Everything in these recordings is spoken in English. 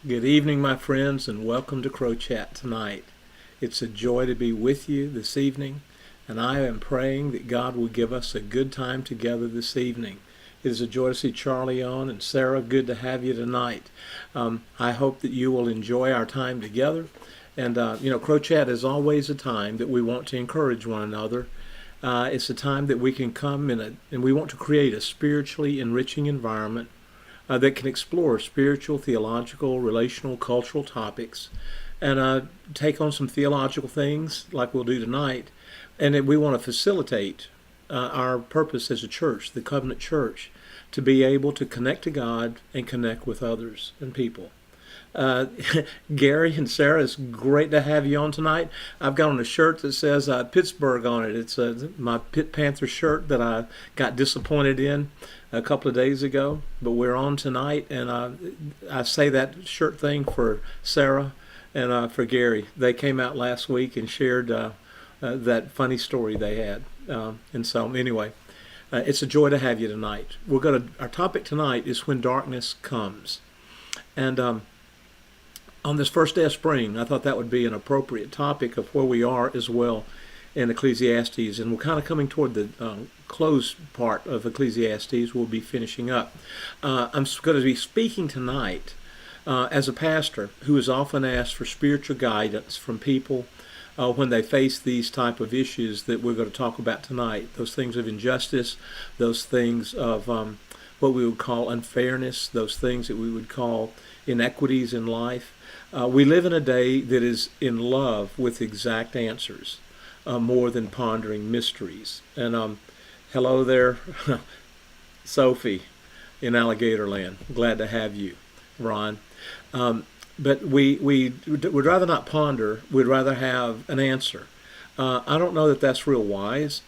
Good evening, my friends, and welcome to Crow Chat tonight. It's a joy to be with you this evening, and I am praying that God will give us a good time together this evening. It is a joy to see Charlie on, and Sarah, good to have you tonight. I hope that you will enjoy our time together. And, Crow Chat is always a time that we want to encourage one another. It's a time that we can come and we want to create a spiritually enriching environment that can explore spiritual, theological, relational, cultural topics and take on some theological things like we'll do tonight. And we want to facilitate our purpose as a church, the Covenant Church, to be able to connect to God and connect with others and people. Gary and Sarah, it's great to have you on tonight. I've got on a shirt that says Pittsburgh on it. It's my Pitt Panther shirt that I got disappointed in a couple of days ago, but we're on tonight, and I say that shirt thing for Sarah and for Gary. They came out last week and shared that funny story they had. And so anyway, it's a joy to have you tonight. Our topic tonight is when darkness comes. And on this first day of spring, I thought that would be an appropriate topic of where we are as well in Ecclesiastes. And we're kind of coming toward the close part of Ecclesiastes. We'll be finishing up. I'm going to be speaking tonight as a pastor who is often asked for spiritual guidance from people when they face these type of issues that we're going to talk about tonight. Those things of injustice, those things of what we would call unfairness, those things that we would call inequities in life. We live in a day that is in love with exact answers more than pondering mysteries. And hello there, Sophie in Alligator Land. Glad to have you, Ron. But we'd rather not ponder. We'd rather have an answer. I don't know that that's real wise.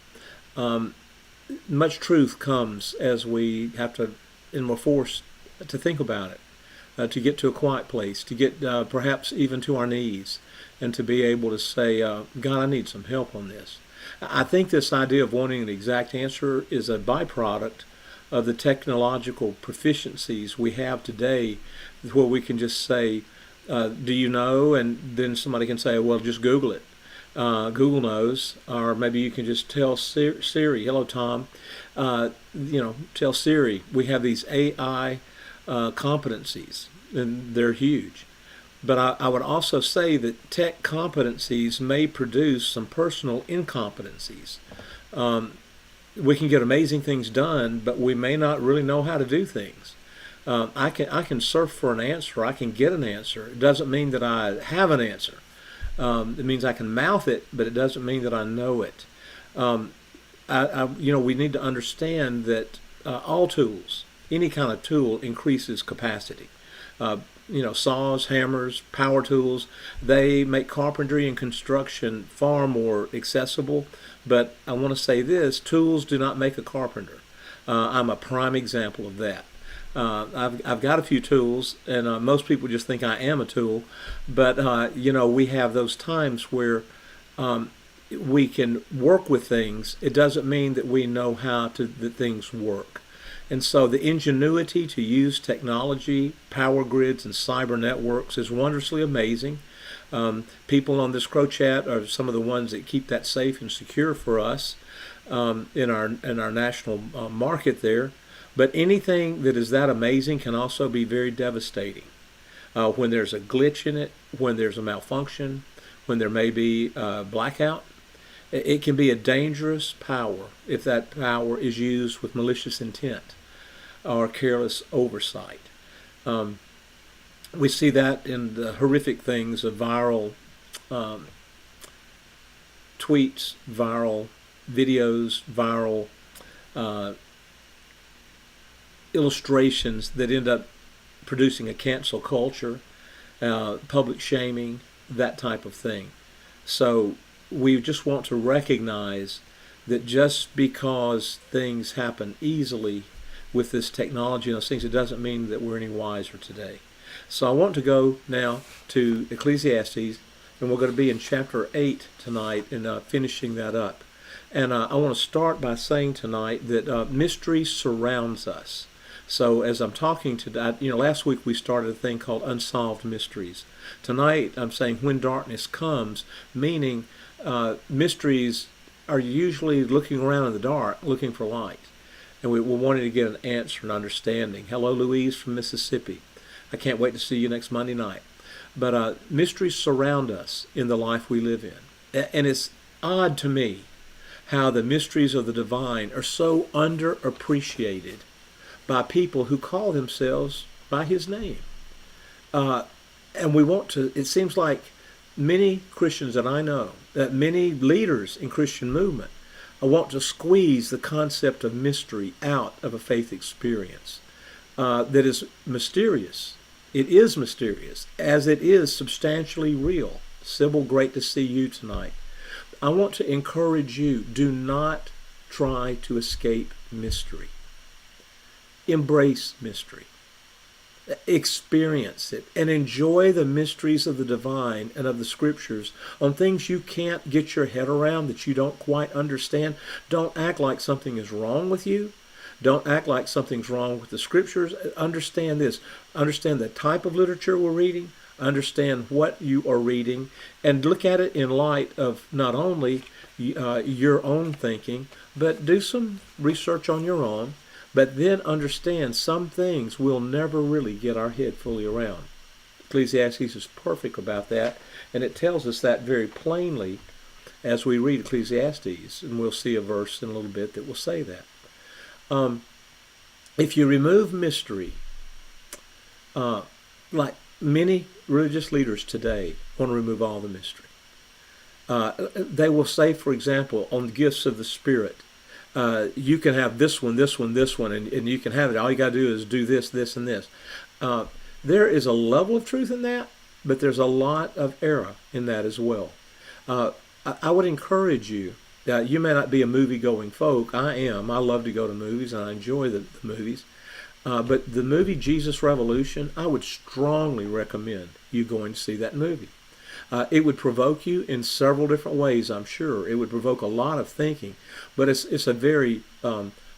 Much truth comes as we have to, and we're forced to think about it. To get to a quiet place, to get perhaps even to our knees, and to be able to say, God, I need some help on this. I think this idea of wanting an exact answer is a byproduct of the technological proficiencies we have today, where we can just say, do you know? And then somebody can say, well, just Google it. Google knows. Or maybe you can just tell Siri, hello, Tom. Tell Siri. We have these AI competencies, and they're huge. But I would also say that tech competencies may produce some personal incompetencies. We can get amazing things done, but we may not really know how to do things. I can surf for an answer. I can get an answer. It doesn't mean that I have an answer. It means I can mouth it, but it doesn't mean that I know it. We need to understand that all tools, any kind of tool, increases capacity. Saws, hammers, power tools, they make carpentry and construction far more accessible. But I want to say this, tools do not make a carpenter. I'm a prime example of that. I've got a few tools, and most people just think I am a tool. But, we have those times where we can work with things. It doesn't mean that we know that things work. And so the ingenuity to use technology, power grids, and cyber networks is wondrously amazing. People on this Crow Chat are some of the ones that keep that safe and secure for us in our national market there. But anything that is that amazing can also be very devastating. When there's a glitch in it, when there's a malfunction, when there may be a blackout, it can be a dangerous power if that power is used with malicious intent or careless oversight. We see that in the horrific things of viral tweets, viral videos, viral illustrations that end up producing a cancel culture, public shaming, that type of thing. So we just want to recognize that just because things happen easily with this technology and those things, it doesn't mean that we're any wiser today. So I want to go now to Ecclesiastes, and we're going to be in chapter 8 tonight and finishing that up. And I want to start by saying tonight that mystery surrounds us. So as I'm talking today, last week we started a thing called Unsolved Mysteries. Tonight I'm saying When Darkness Comes, meaning mysteries are usually looking around in the dark, looking for light. And we're wanting to get an answer and understanding. Hello, Louise from Mississippi. I can't wait to see you next Monday night. But mysteries surround us in the life we live in. And it's odd to me how the mysteries of the divine are so underappreciated by people who call themselves by his name. And we want to, it seems like many Christians that I know, that many leaders in Christian movement, want to squeeze the concept of mystery out of a faith experience that is mysterious. It is mysterious, as it is substantially real. Sybil, great to see you tonight. I want to encourage you, do not try to escape mystery. Embrace mystery. Experience it and enjoy the mysteries of the divine and of the scriptures on things you can't get your head around, that you don't quite understand. Don't act like something is wrong with you. Don't act like something's wrong with the scriptures. Understand this. Understand the type of literature we're reading. Understand what you are reading, and look at it in light of not only your own thinking, but do some research on your own. But then understand some things we'll never really get our head fully around. Ecclesiastes is perfect about that, and it tells us that very plainly as we read Ecclesiastes, and we'll see a verse in a little bit that will say that. If you remove mystery, like many religious leaders today want to remove all the mystery. They will say, for example, on the gifts of the Spirit, you can have this one, this one, this one, and you can have it. All you got to do is do this, this, and this. There is a level of truth in that, but there's a lot of error in that as well. I would encourage you, you may not be a movie-going folk. I am. I love to go to movies, and I enjoy the movies. But the movie Jesus Revolution, I would strongly recommend you going to see that movie. It would provoke you in several different ways, I'm sure. It would provoke a lot of thinking. But it's a very,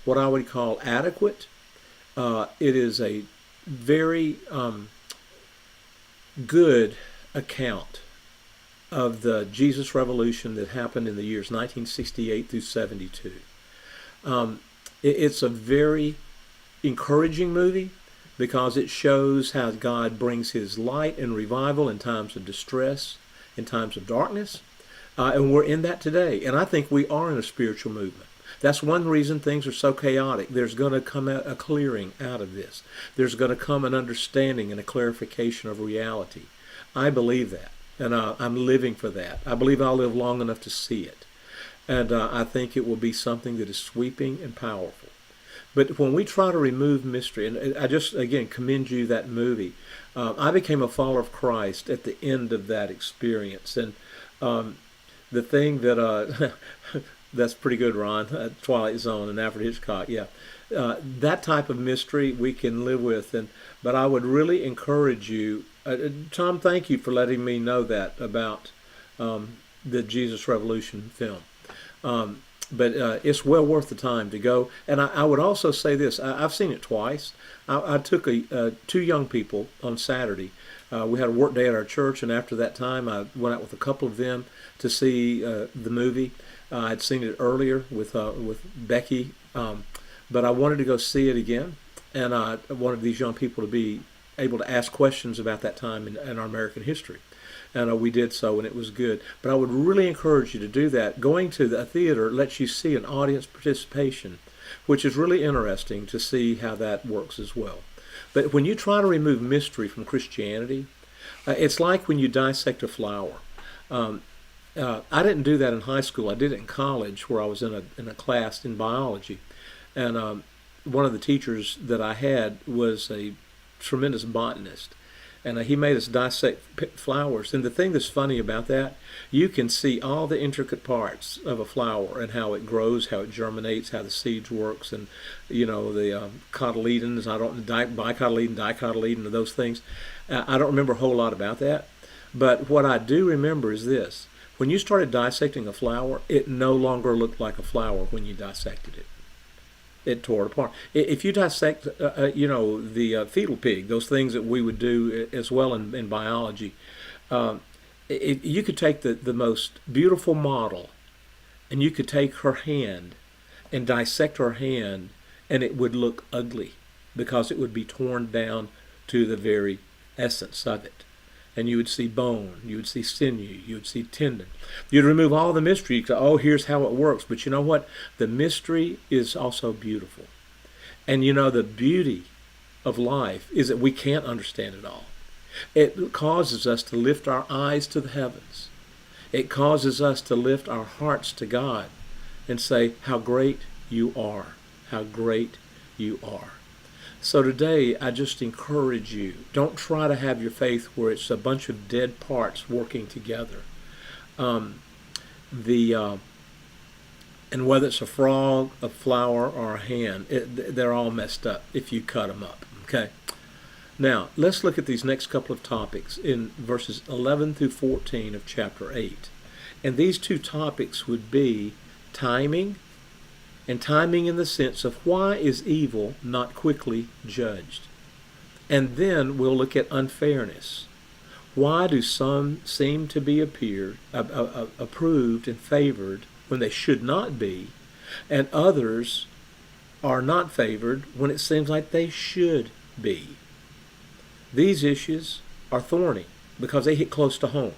what I would call adequate. It is a very good account of the Jesus Revolution that happened in the years 1968 through 72. It's a very encouraging movie because it shows how God brings his light and revival in times of distress, in times of darkness. And we're in that today. And I think we are in a spiritual movement. That's one reason things are so chaotic. There's going to come out a clearing out of this. There's going to come an understanding and a clarification of reality. I believe that. And I'm living for that. I believe I'll live long enough to see it. And I think it will be something that is sweeping and powerful. But when we try to remove mystery, and I just, again, commend you that movie. I became a follower of Christ at the end of that experience. And the thing that, that's pretty good, Ron, Twilight Zone and Alfred Hitchcock, yeah. That type of mystery we can live with. But I would really encourage you, Tom, thank you for letting me know that about the Jesus Revolution film. But it's well worth the time to go. And I would also say this. I've seen it twice. I took two young people on Saturday. We had a work day at our church, and after that time, I went out with a couple of them to see the movie. I'd seen it earlier with Becky, but I wanted to go see it again, and I wanted these young people to be able to ask questions about that time in our American history. And we did so, and it was good. But I would really encourage you to do that. Going to the theater lets you see an audience participation, which is really interesting to see how that works as well. But when you try to remove mystery from Christianity, it's like when you dissect a flower. I didn't do that in high school. I did it in college, where I was in a class in biology. And one of the teachers that I had was a tremendous botanist. And he made us dissect flowers. And the thing that's funny about that, you can see all the intricate parts of a flower and how it grows, how it germinates, how the seeds works, and the cotyledons. Bicotyledon, dicotyledon, and those things. I don't remember a whole lot about that, but what I do remember is this: when you started dissecting a flower, it no longer looked like a flower when you dissected it. It tore it apart. If you dissect, the fetal pig, those things that we would do as well in biology, you could take the most beautiful model, and you could take her hand and dissect her hand, and it would look ugly because it would be torn down to the very essence of it. And you would see bone, you would see sinew, you would see tendon. You'd remove all the mystery. You'd go, oh, here's how it works. But you know what? The mystery is also beautiful. And the beauty of life is that we can't understand it all. It causes us to lift our eyes to the heavens. It causes us to lift our hearts to God and say, how great you are. How great you are. So today, I just encourage you, don't try to have your faith where it's a bunch of dead parts working together. And whether it's a frog, a flower, or a hand, they're all messed up if you cut them up. Okay. Now, let's look at these next couple of topics in verses 11 through 14 of chapter 8. And these two topics would be timing, and timing in the sense of why is evil not quickly judged? And then we'll look at unfairness. Why do some seem to be approved and favored when they should not be, and others are not favored when it seems like they should be? These issues are thorny because they hit close to home.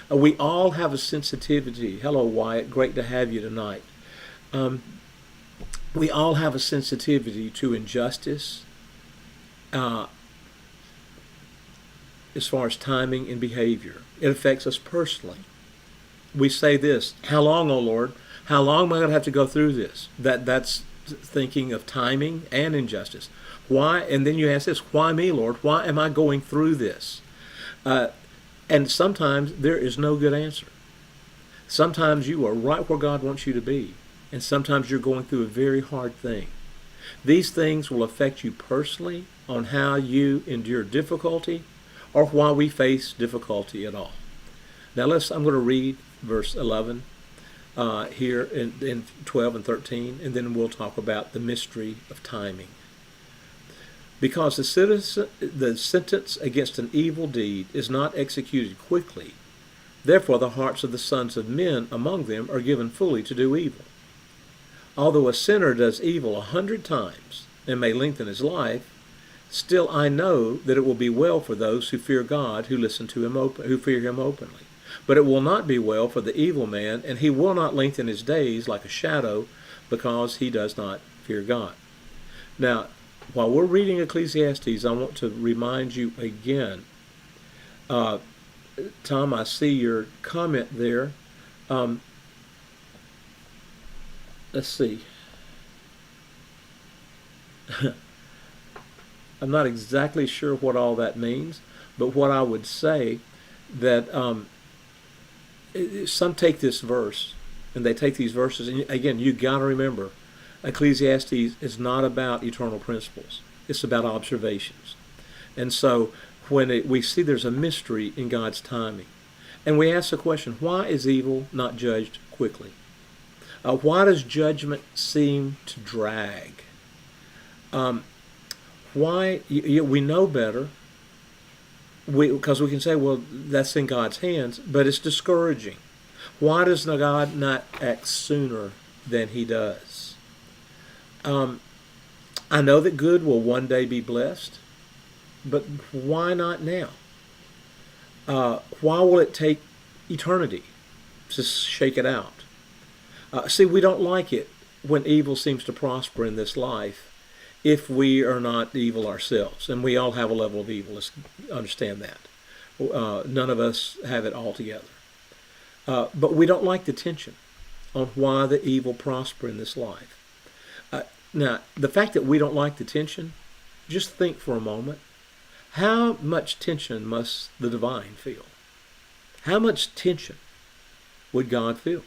We all have a sensitivity. Hello, Wyatt. Great to have you tonight. We all have a sensitivity to injustice as far as timing and behavior. It affects us personally. We say this, how long, O Lord? How long am I going to have to go through this? That's thinking of timing and injustice. Why? And then you ask this, why me, Lord? Why am I going through this? And sometimes there is no good answer. Sometimes you are right where God wants you to be. And sometimes you're going through a very hard thing. These things will affect you personally on how you endure difficulty or why we face difficulty at all. Now I'm going to read verse 11 here in 12 and 13, and then we'll talk about the mystery of timing. Because the sentence against an evil deed is not executed quickly, therefore the hearts of the sons of men among them are given fully to do evil. Although a sinner does evil 100 times and may lengthen his life, still I know that it will be well for those who fear God, who listen to him, who fear him openly. But it will not be well for the evil man, and he will not lengthen his days like a shadow, because he does not fear God. Now, while we're reading Ecclesiastes, I want to remind you again. Tom, I see your comment there. Let's see. I'm not exactly sure what all that means, but what I would say that some take this verse, and they take these verses, and again, you got to remember, Ecclesiastes is not about eternal principles. It's about observations. And so when we see there's a mystery in God's timing, and we ask the question, why is evil not judged quickly? Why does judgment seem to drag? Why? We know better. Because we can say, well, that's in God's hands, but it's discouraging. Why does God not act sooner than he does? I know that good will one day be blessed, but why not now? Why will it take eternity to shake it out? See, we don't like it when evil seems to prosper in this life if we are not evil ourselves. And we all have a level of evil. Let's understand that. None of us have it all together. But we don't like the tension on why the evil prosper in this life. Now, the fact that we don't like the tension, just think for a moment. How much tension must the divine feel? How much tension would God feel?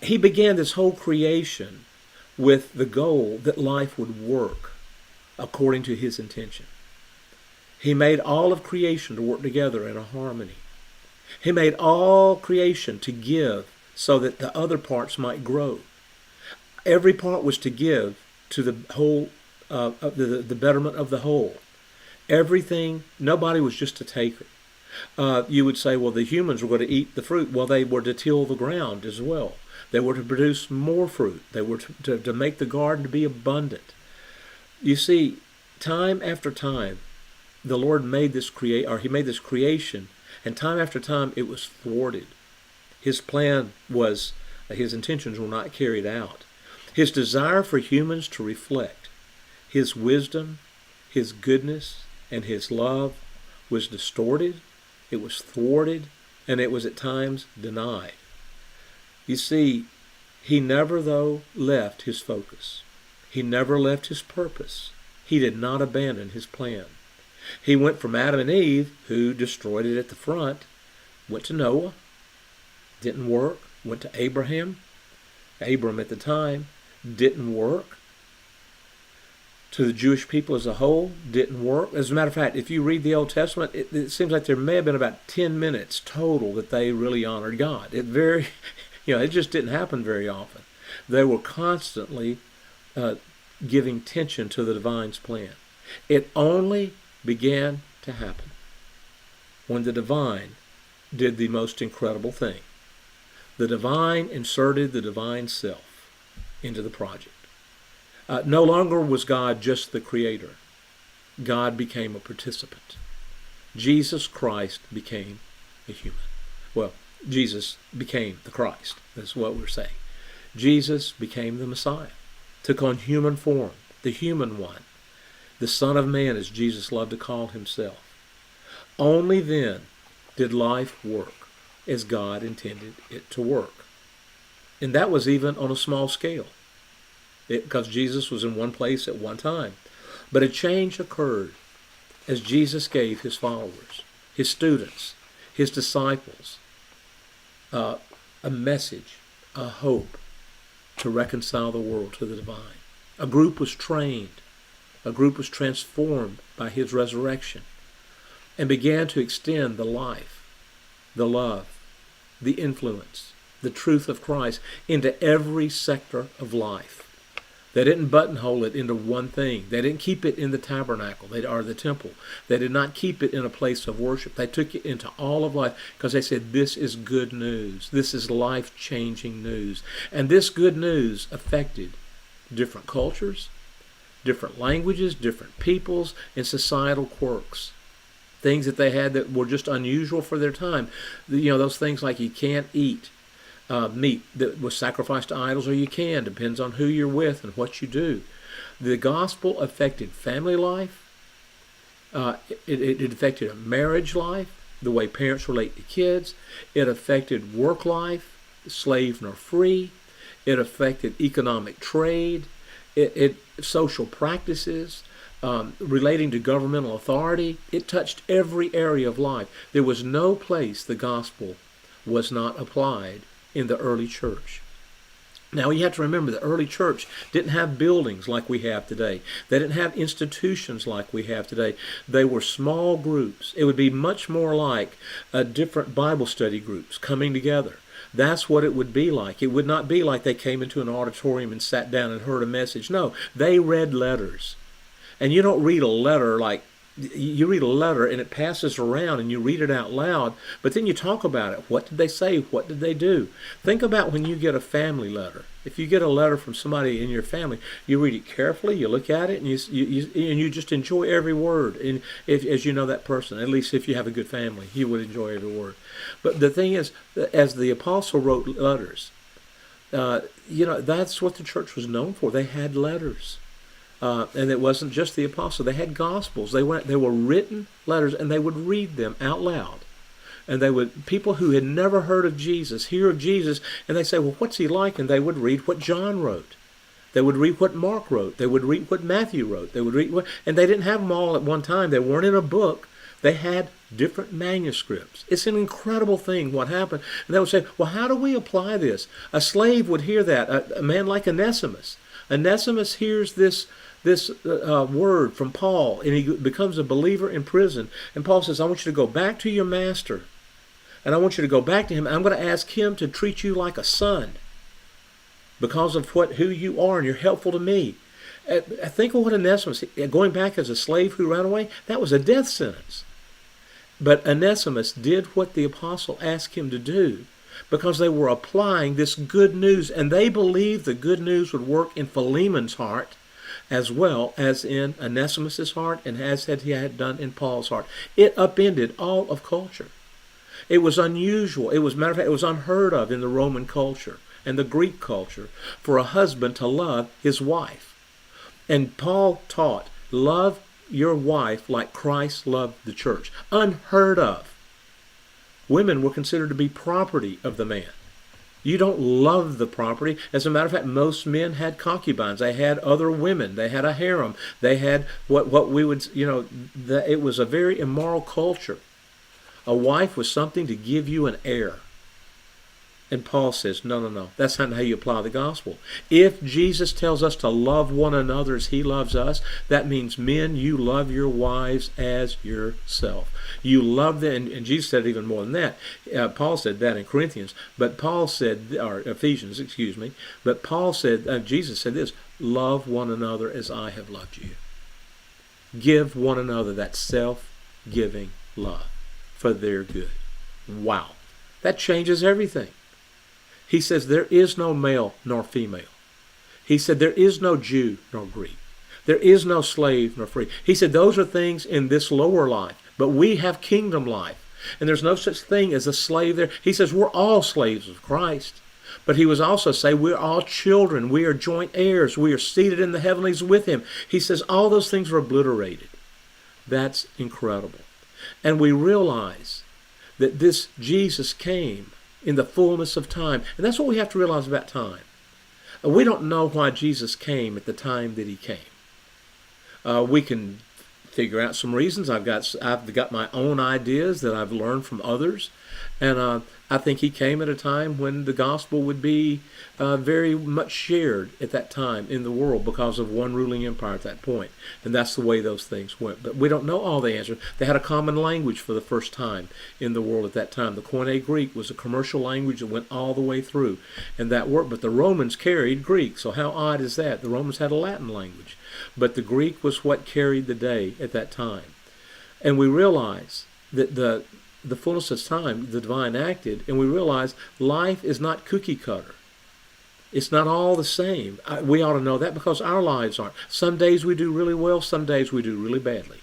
He began this whole creation with the goal that life would work according to his intention. He made all of creation to work together in a harmony. He made all creation to give so that the other parts might grow. Every part was to give to the whole, the betterment of the whole. Everything, nobody was just a taker. You would say, well, the humans were going to eat the fruit. Well, they were to till the ground as well. They were to produce more fruit. They were to make the garden to be abundant. You see, time after time, the Lord made this He made this creation, and time after time it was thwarted. His plan was, His intentions were not carried out. His desire for humans to reflect His wisdom, His goodness, and His love was distorted, it was thwarted, and it was at times denied. You see, He never, though, left His focus. He never left His purpose. He did not abandon His plan. He went from Adam and Eve, who destroyed it at the front, went to Noah, didn't work, went to Abram at the time, didn't work. To the Jewish people as a whole, didn't work. As a matter of fact, if you read the Old Testament, it seems like there may have been about 10 minutes total that they really honored God. It just didn't happen very often. They were constantly giving tension to the divine's plan. It only began to happen when the divine did the most incredible thing. The divine inserted the divine self into the project. No longer was God just the creator. God became a participant. Jesus Christ became a human. Well, Jesus became the Christ. That's what we're saying. Jesus became the Messiah, took on human form, the human one, the Son of Man, as Jesus loved to call himself. Only then did life work as God intended it to work. And that was even on a small scale, because Jesus was in one place at one time. But a change occurred as Jesus gave his followers, his students, his disciples, a message, a hope to reconcile the world to the divine. A group was trained, a group was transformed by his resurrection and began to extend the life, the love, the influence, the truth of Christ into every sector of life. They didn't buttonhole it into one thing. They didn't keep it in the tabernacle or the temple. They did not keep it in a place of worship. They took it into all of life because they said, this is good news. This is life-changing news. And this good news affected different cultures, different languages, different peoples, and societal quirks. Things that they had that were just unusual for their time. Those things like you can't eat meat that was sacrificed to idols, or you can, depends on who you're with and what you do. The gospel affected family life. It affected a marriage life, the way parents relate to kids. It affected work life, slave nor free. It affected economic trade. Social practices, relating to governmental authority. It touched every area of life. There was no place the gospel was not applied in the early church. Now you have to remember the early church didn't have buildings like we have today. They didn't have institutions like we have today. They were small groups. It would be much more like different Bible study groups coming together. That's what it would be like. It would not be like they came into an auditorium and sat down and heard a message. No, they read letters. And you don't read a letter like, you read a letter and it passes around and you read it out loud, but then you talk about it. What did they say? What did they do? Think about when you get a family letter. If you get a letter from somebody in your family, you read it carefully, you look at it, and you just enjoy every word. And as you know that person, at least if you have a good family, you would enjoy every word. But the thing is, as the apostle wrote letters, that's what the church was known for. They had letters. And it wasn't just the apostle. They had gospels. They were written letters, and they would read them out loud. And people who had never heard of Jesus hear of Jesus, and they say, well, what's he like? And they would read what John wrote. They would read what Mark wrote. They would read what Matthew wrote. They would read and they didn't have them all at one time. They weren't in a book. They had different manuscripts. It's an incredible thing what happened. And they would say, well, how do we apply this? A slave would hear that. A man like Onesimus. Onesimus hears this word from Paul, and he becomes a believer in prison. And Paul says, I want you to go back to your master, and I want you to go back to him. I'm going to ask him to treat you like a son. because of who you are, and you're helpful to me. Think of what Onesimus, going back as a slave who ran away, that was a death sentence. But Onesimus did what the apostle asked him to do because they were applying this good news, and they believed the good news would work in Philemon's heart as well as in Onesimus' heart, and as he had done in Paul's heart. It upended all of culture. It was unusual. It was, matter of fact, it was unheard of in the Roman culture and the Greek culture for a husband to love his wife. And Paul taught, love your wife like Christ loved the church. Unheard of. Women were considered to be property of the man. You don't love the property. As a matter of fact, most men had concubines. They had other women. They had a harem. They had what we would, it was a very immoral culture. A wife was something to give you an heir. And Paul says, no, that's not how you apply the gospel. If Jesus tells us to love one another as he loves us, that means, men, you love your wives as yourself. You love them, and Jesus said even more than that. Paul said that in Corinthians, but Paul said, or Ephesians, excuse me, but Paul said, Jesus said this, love one another as I have loved you. Give one another that self-giving love for their good. Wow. That changes everything. He says there is no male nor female. He said there is no Jew nor Greek. There is no slave nor free. He said those are things in this lower life, but we have kingdom life. And there's no such thing as a slave there. He says we're all slaves of Christ. But he was also saying we're all children. We are joint heirs. We are seated in the heavenlies with him. He says all those things are obliterated. That's incredible. And we realize that this Jesus came in the fullness of time. And that's what we have to realize about time. We don't know why Jesus came at the time that he came. We can figure out some reasons. I've got my own ideas that I've learned from others. And I think he came at a time when the gospel would be very much shared at that time in the world because of one ruling empire at that point. And that's the way those things went. But we don't know all the answers. They had a common language for the first time in the world at that time. The Koine Greek was a commercial language that went all the way through. And that worked. But the Romans carried Greek. So how odd is that? The Romans had a Latin language. But the Greek was what carried the day at that time. And we realize that the fullness of time, the divine acted, and we realize life is not cookie cutter. It's not all the same. We ought to know that because our lives aren't. Some days we do really well, some days we do really badly.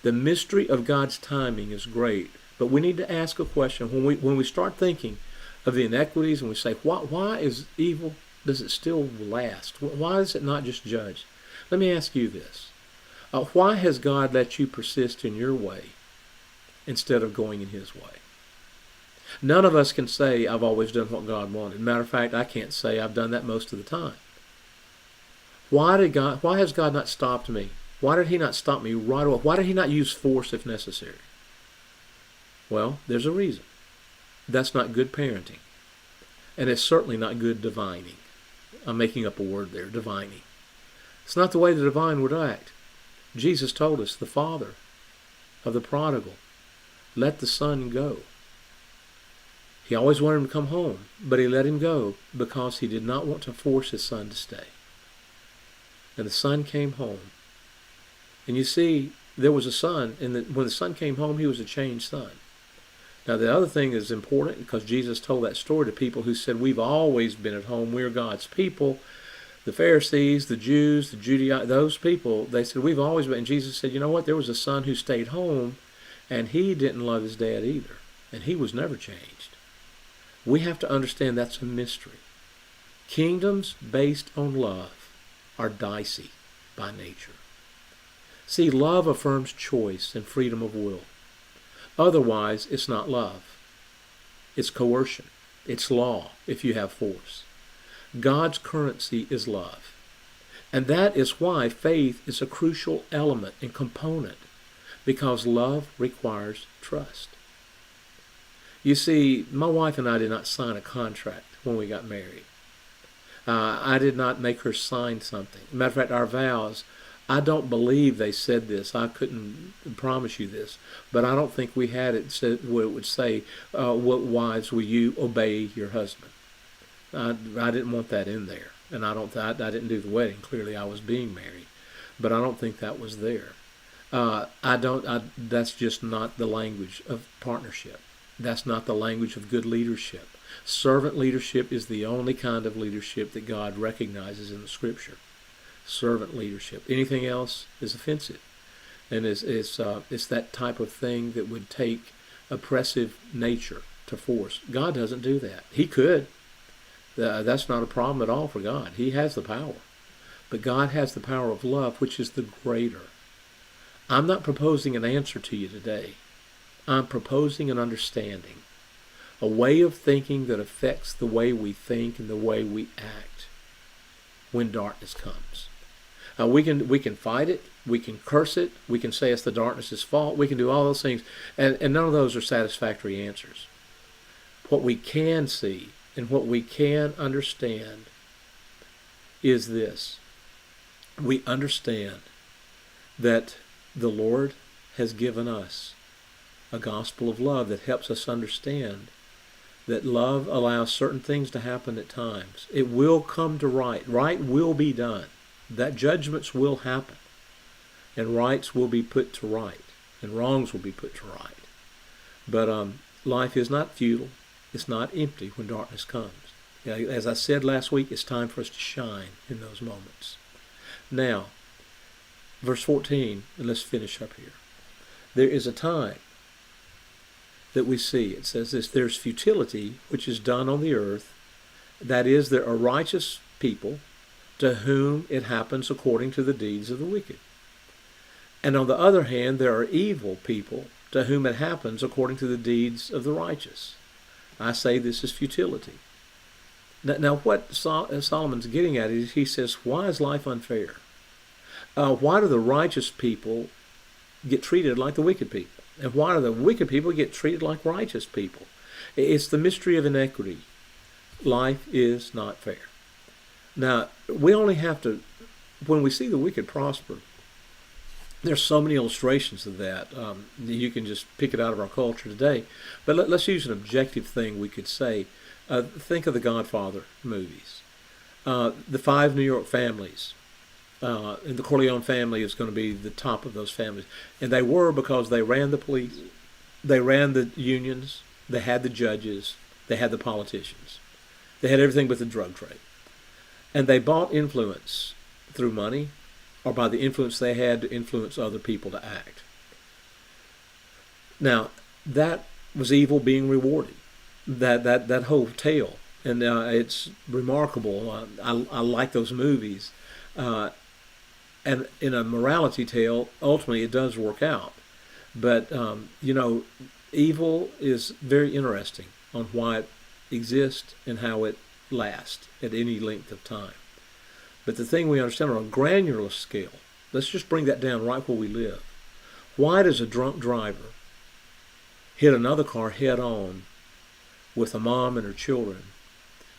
The mystery of God's timing is great, but we need to ask a question. When we start thinking of the inequities and we say, why is evil, does it still last? Why is it not just judged? Let me ask you this. Why has God let you persist in your way instead of going in his way? None of us can say, I've always done what God wanted. Matter of fact, I can't say I've done that most of the time. Why has God not stopped me? Why did he not stop me right away? Why did he not use force if necessary? Well, there's a reason. That's not good parenting. And it's certainly not good divining. I'm making up a word there, divining. It's not the way the divine would act. Jesus told us, the father of the prodigal let the son go. He always wanted him to come home, but he let him go because he did not want to force his son to stay. And the son came home. And you see, there was a son, and when the son came home, he was a changed son. Now, the other thing is important because Jesus told that story to people who said, we've always been at home, we're God's people. The Pharisees, the Jews, the Judaizers, those people, they said, we've always been. And Jesus said, you know what, there was a son who stayed home, and he didn't love his dad either. And he was never changed. We have to understand that's a mystery. Kingdoms based on love are dicey by nature. See, love affirms choice and freedom of will. Otherwise, it's not love. It's coercion. It's law if you have force. God's currency is love. And that is why faith is a crucial element and component, because love requires trust. You see, my wife and I did not sign a contract when we got married. I did not make her sign something. Matter of fact, our vows, I don't believe they said this. I couldn't promise you this, but I don't think we had it said where it would say, "What wives will you obey your husband?" I didn't want that in there, and I didn't do the wedding. Clearly, I was being married, but I don't think that was there. That's just not the language of partnership. That's not the language of good leadership. Servant leadership is the only kind of leadership that God recognizes in the Scripture. Servant leadership. Anything else is offensive, and it's that type of thing that would take oppressive nature to force. God doesn't do that. He could. That's not a problem at all for God. He has the power. But God has the power of love, which is the greater. I'm not proposing an answer to you today. I'm proposing an understanding, a way of thinking that affects the way we think and the way we act when darkness comes. We can fight it, we can curse it, we can say it's the darkness's fault, we can do all those things, and none of those are satisfactory answers. What we can see and what we can understand is this. We understand that the Lord has given us a gospel of love that helps us understand that love allows certain things to happen at times. It will come to right. Right will be done. That judgments will happen. And rights will be put to right. And wrongs will be put to right. But life is not futile. It's not empty when darkness comes. As I said last week, it's time for us to shine in those moments. Now, verse 14, and let's finish up here. There is a time that we see. It says this, there's futility which is done on the earth. That is, there are righteous people to whom it happens according to the deeds of the wicked. And on the other hand, there are evil people to whom it happens according to the deeds of the righteous. I say this is futility. Now what Solomon's getting at is he says, why is life unfair? Why do the righteous people get treated like the wicked people? And why do the wicked people get treated like righteous people? It's the mystery of inequity. Life is not fair. Now, we only have to, when we see the wicked prosper, there's so many illustrations of that. You can just pick it out of our culture today. But let's use an objective thing we could say. Think of the Godfather movies. The 5 New York families. And the Corleone family is going to be the top of those families. And they were because they ran the police, they ran the unions, they had the judges, they had the politicians. They had everything but the drug trade. And they bought influence through money or by the influence they had to influence other people to act. Now, that was evil being rewarded. That whole tale. And it's remarkable. I like those movies. And in a morality tale, ultimately it does work out. But, evil is very interesting on why it exists and how it lasts at any length of time. But the thing we understand on a granular scale, let's just bring that down right where we live. Why does a drunk driver hit another car head on with a mom and her children,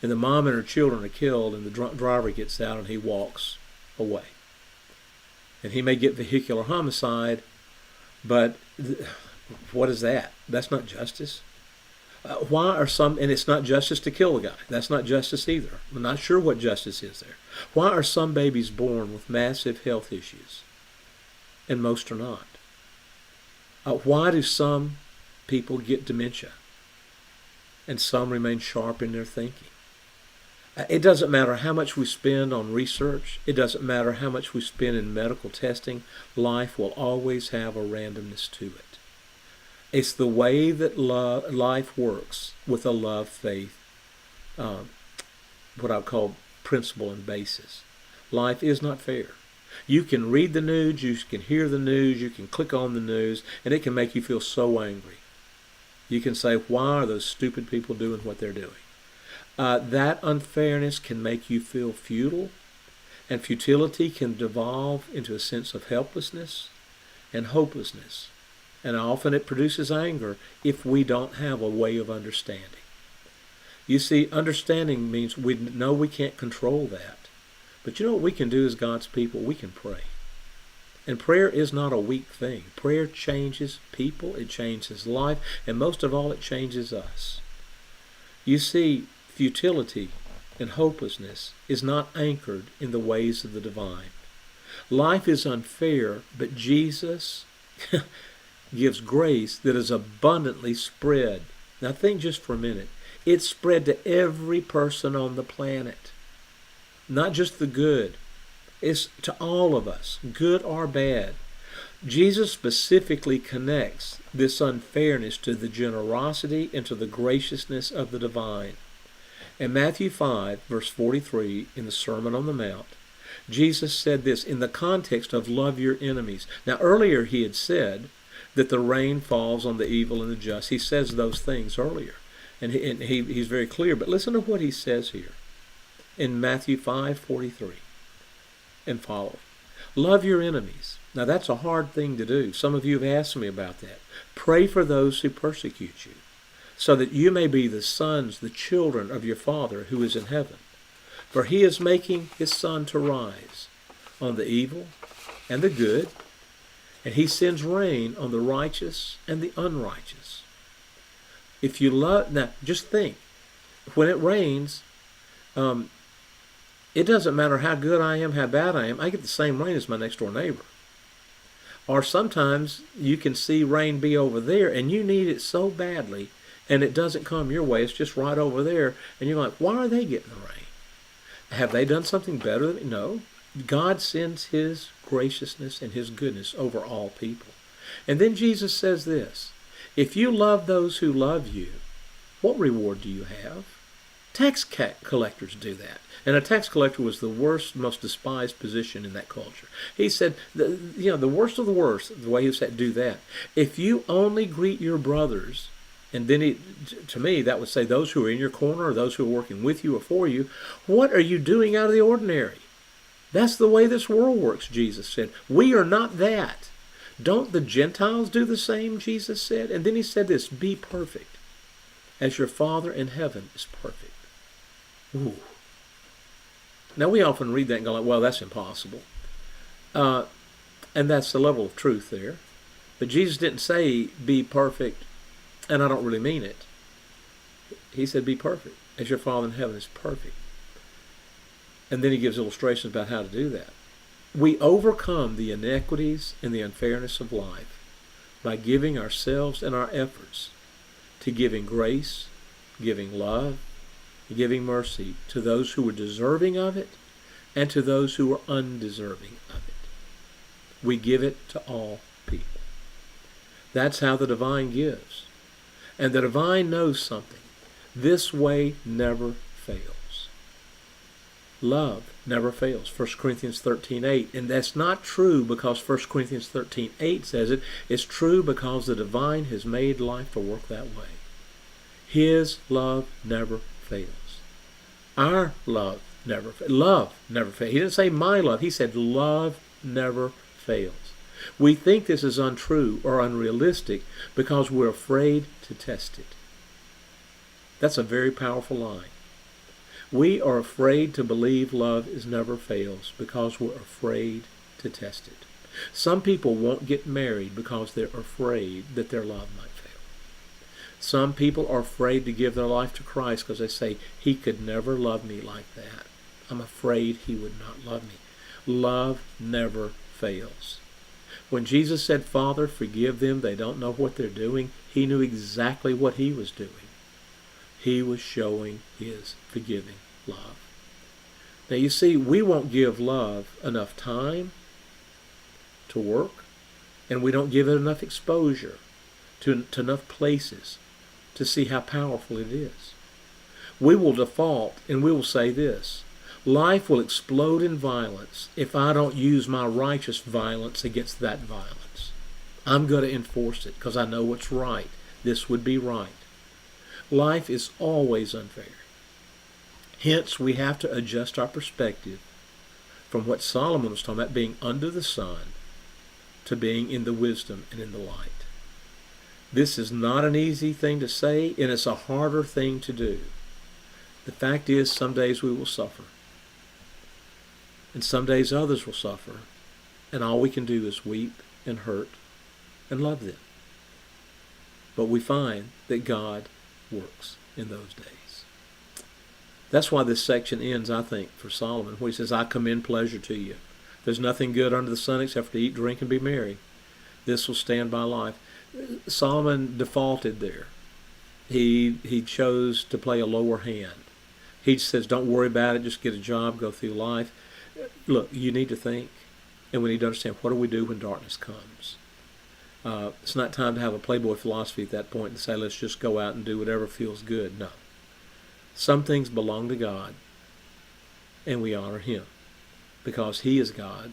and the mom and her children are killed, and the drunk driver gets out and he walks away? And he may get vehicular homicide, but what is that? That's not justice. Why are some, and it's not justice to kill a guy. That's not justice either. I'm not sure what justice is there. Why are some babies born with massive health issues and most are not? Why do some people get dementia and some remain sharp in their thinking? It doesn't matter how much we spend on research. It doesn't matter how much we spend in medical testing. Life will always have a randomness to it. It's the way that life works with a love, faith, what I call principle and basis. Life is not fair. You can read the news, you can hear the news, you can click on the news, and it can make you feel so angry. You can say, why are those stupid people doing what they're doing? That unfairness can make you feel futile, and futility can devolve into a sense of helplessness and hopelessness. And often it produces anger if we don't have a way of understanding. You see, understanding means we know we can't control that. But you know what we can do as God's people? We can pray. And prayer is not a weak thing. Prayer changes people, it changes life, and most of all, it changes us. You see, futility and hopelessness is not anchored in the ways of the divine. Life is unfair, but Jesus gives grace that is abundantly spread. Now think just for a minute. It's spread to every person on the planet, not just the good. It's to all of us, good or bad. Jesus specifically connects this unfairness to the generosity and to the graciousness of the divine. In Matthew 5, verse 43, in the Sermon on the Mount, Jesus said this in the context of love your enemies. Now earlier he had said that the rain falls on the evil and the just. He says those things earlier. And he's very clear. But listen to what he says here in Matthew 5:43 and following. Love your enemies. Now that's a hard thing to do. Some of you have asked me about that. Pray for those who persecute you, so that you may be the sons, the children of your Father who is in heaven. For he is making his sun to rise on the evil and the good, and he sends rain on the righteous and the unrighteous. If you love, now just think, when it rains, it doesn't matter how good I am, how bad I am, I get the same rain as my next door neighbor. Or sometimes you can see rain be over there and you need it so badly and it doesn't come your way, it's just right over there, and you're like, why are they getting the rain? Have they done something better than me? No. God sends his graciousness and his goodness over all people. And then Jesus says this, if you love those who love you, what reward do you have? Tax collectors do that. And a tax collector was the worst, most despised position in that culture. He said, the worst of the worst, the way he said, do that. If you only greet your brothers, and then to me, that would say those who are in your corner or those who are working with you or for you, what are you doing out of the ordinary? That's the way this world works, Jesus said. We are not that. Don't the Gentiles do the same, Jesus said? And then he said this, be perfect, as your Father in heaven is perfect. Ooh. Now we often read that and go like, well, that's impossible. And that's the level of truth there. But Jesus didn't say, be perfect, and I don't really mean it. He said, be perfect, as your Father in heaven is perfect. And then he gives illustrations about how to do that. We overcome the inequities and the unfairness of life by giving ourselves and our efforts to giving grace, giving love, giving mercy to those who are deserving of it and to those who are undeserving of it. We give it to all people. That's how the divine gives. And the divine knows something. This way never fails. Love never fails. 1 Corinthians 13:8. And that's not true because 1 Corinthians 13:8 says it. It's true because the divine has made life to work that way. His love never fails. Our love never fails. Love never fails. He didn't say my love. He said love never fails. We think this is untrue or unrealistic because we're afraid to test it. That's a very powerful line. We are afraid to believe love is never fails because we're afraid to test it. Some people won't get married because they're afraid that their love might fail. Some people are afraid to give their life to Christ because they say, he could never love me like that. I'm afraid he would not love me. Love never fails. When Jesus said, Father, forgive them, they don't know what they're doing, he knew exactly what he was doing. He was showing his forgiving love. Now you see, we won't give love enough time to work, and we don't give it enough exposure to enough places to see how powerful it is. We will default and we will say this, life will explode in violence if I don't use my righteous violence against that violence. I'm going to enforce it because I know what's right. This would be right. Life is always unfair. Hence, we have to adjust our perspective from what Solomon was talking about, being under the sun, to being in the wisdom and in the light. This is not an easy thing to say, and it's a harder thing to do. The fact is, some days we will suffer. And some days others will suffer, and all we can do is weep and hurt and love them. But we find that God works in those days. That's why this section ends, I think, for Solomon, where he says, I commend pleasure to you. There's nothing good under the sun except to eat, drink, and be merry. This will stand by life. Solomon defaulted there. He chose to play a lower hand. He says, don't worry about it, just get a job, go through life. Look, you need to think, and we need to understand, what do we do when darkness comes? It's not time to have a Playboy philosophy at that point and say, let's just go out and do whatever feels good. No. Some things belong to God, and we honor Him because He is God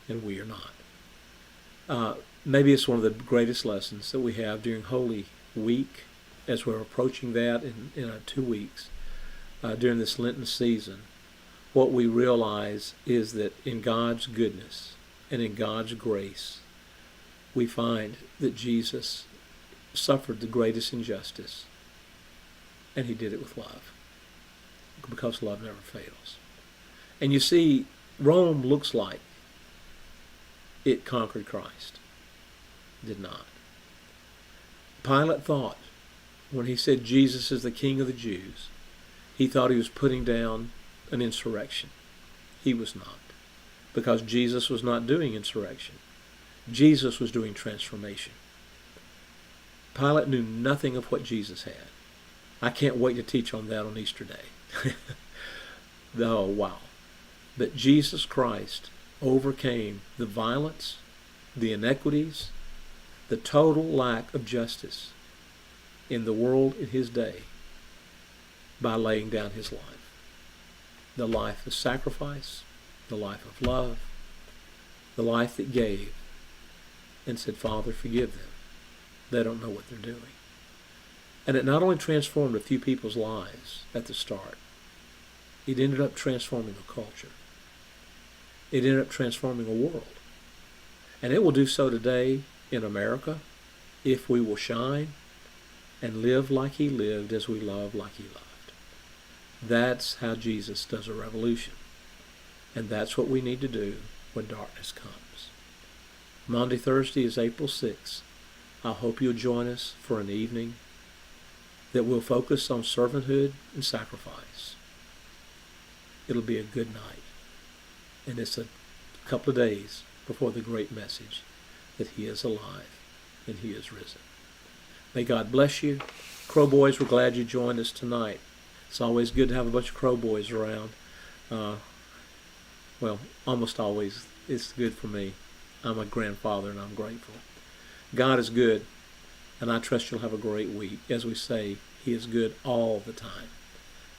and we are not. Maybe it's one of the greatest lessons that we have during Holy Week as we're approaching that in 2 weeks during this Lenten season. What we realize is that in God's goodness and in God's grace, we find that Jesus suffered the greatest injustice, and He did it with love, because love never fails. And you see, Rome looks like it conquered Christ. It did not. Pilate thought, when he said Jesus is the King of the Jews, he thought he was putting down an insurrection. He was not, because Jesus was not doing insurrection. Jesus was doing transformation. Pilate knew nothing of what Jesus had. I can't wait to teach on that on Easter Day. Oh, wow. But Jesus Christ overcame the violence, the inequities, the total lack of justice in the world in His day by laying down His life. The life of sacrifice, the life of love, the life that gave and said, Father, forgive them. They don't know what they're doing. And it not only transformed a few people's lives at the start, it ended up transforming a culture. It ended up transforming a world. And it will do so today in America if we will shine and live like He lived as we love like He loved. That's how Jesus does a revolution. And that's what we need to do when darkness comes. Monday, Thursday is April 6th. I hope you'll join us for an evening that will focus on servanthood and sacrifice. It'll be a good night. And it's a couple of days before the great message that He is alive and He is risen. May God bless you. Crow Boys, we're glad you joined us tonight. It's always good to have a bunch of Crow Boys around. Well, almost always it's good for me. I'm a grandfather and I'm grateful. God is good, and I trust you'll have a great week. As we say, He is good all the time,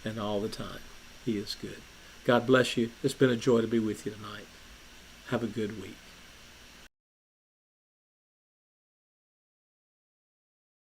and all the time He is good. God bless you. It's been a joy to be with you tonight. Have a good week.